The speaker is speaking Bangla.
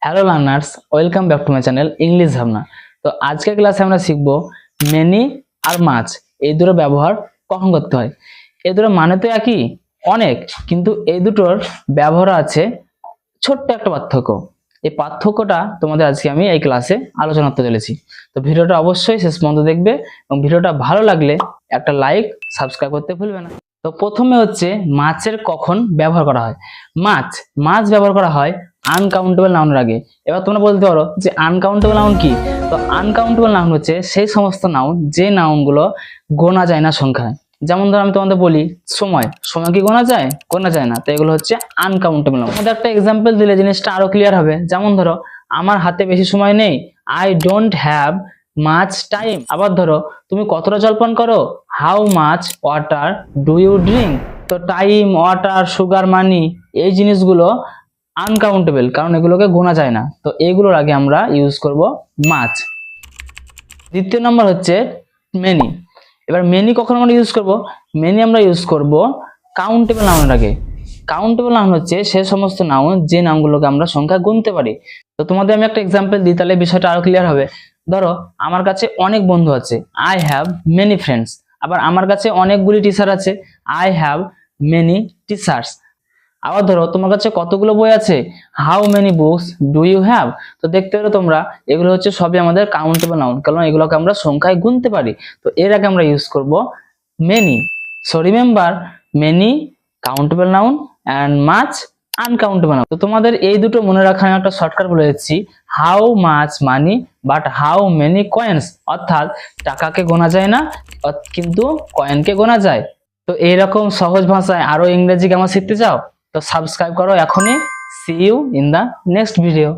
Hello learners, welcome back to my channel English ভাবনা। তো আজকের ক্লাসে আমরা শিখবো মেনি আর মাছ এই দুটোর ব্যবহার কখন করতে হয়। এই দুটোর মানে তো একই অনেক, কিন্তু এই দুটোর ব্যবহার আছে ছোট্ট একটা পার্থক্য। এই পার্থক্যটা তোমাদের আজকে আমি এই ক্লাসে আলোচনা করতে চলেছি। তো ভিডিওটা অবশ্যই শেষ পর্যন্ত দেখবে এবং ভিডিওটা ভালো লাগলে একটা লাইক, সাবস্ক্রাইব করতে ভুলবে না। তো প্রথমে হচ্ছে মাছের কখন ব্যবহার করা হয়। মাছ মাছ ব্যবহার করা হয় আনকাউন্টেবল নাউনের আগে। এবার তোমরা বলতে পারো যে আনকাউন্টেবল নাউন কি? তো আনকাউন্টেবল নাউন হচ্ছে সেই সমস্ত নাউন যে নাউনগুলো গোনা যায় না সংখ্যায়। যেমন ধরো আমি তোমাদের বলি সময়, সময় কি গোনা যায়? গোনা যায় না, তো এগুলো হচ্ছে আনকাউন্টেবল নাউন। তোমাদের একটা এক্সাম্পল দিলে জিনিসটা আরো ক্লিয়ার হবে। যেমন ধরো আমার হাতে বেশি সময় নেই, I don't have much time. আবার ধরো তুমি কতটা জল পান করো, how much water do you drink. তো টাইম, ওয়াটার, সুগার, মানি এই জিনিসগুলো আনকাউন্টেবল, কারণ এগুলোকে গোনা যায় না। তো এগুলোর আগে আমরা ইউজ করব মাছ। দ্বিতীয় নম্বর হচ্ছে মেনি। এবার মেনি কখন আমরা ইউজ করব? মেনি আমরা ইউজ করব কাউন্টেবল নাউনের আগে। কাউন্টেবল নাউন হচ্ছে সে সমস্ত নাউন যে নামগুলোকে আমরা সংখ্যা গুনতে পারি। তো তোমাদের আমি একটা এক্সাম্পল দিই, তাহলে বিষয়টা আরো ক্লিয়ার হবে। ধরো আমার কাছে অনেক বন্ধু আছে, আই হ্যাভ মেনি ফ্রেন্ডস। আবার আমার কাছে অনেকগুলি টিচার আছে, আই হ্যাভ মেনি টিচার্স। আবার ধরো তোমার কাছে কতগুলো বই আছে, how many books do you have. তো দেখতে পেলো তোমরা, এগুলো হচ্ছে সবই আমাদের কাউন্টেবল নাউন, কারণ এগুলোকে আমরা সংখ্যায় গুনতে পারি। তো এর আগে আমরা ইউজ করব many. So remember, many countable noun and much uncountable noun. তো তোমাদের এই দুটো মনে রাখা আমি একটা শর্টকাট বলে দিচ্ছি, how much money but how many coins. অর্থাৎ টাকাকে গোনা যায় না, কিন্তু কয়েনকে গোনা যায়। তো এইরকম সহজ ভাষায় আরো ইংরেজি কেমন শিখতে চাও? তো সাবস্ক্রাইব করো এখনই। See you in the next video.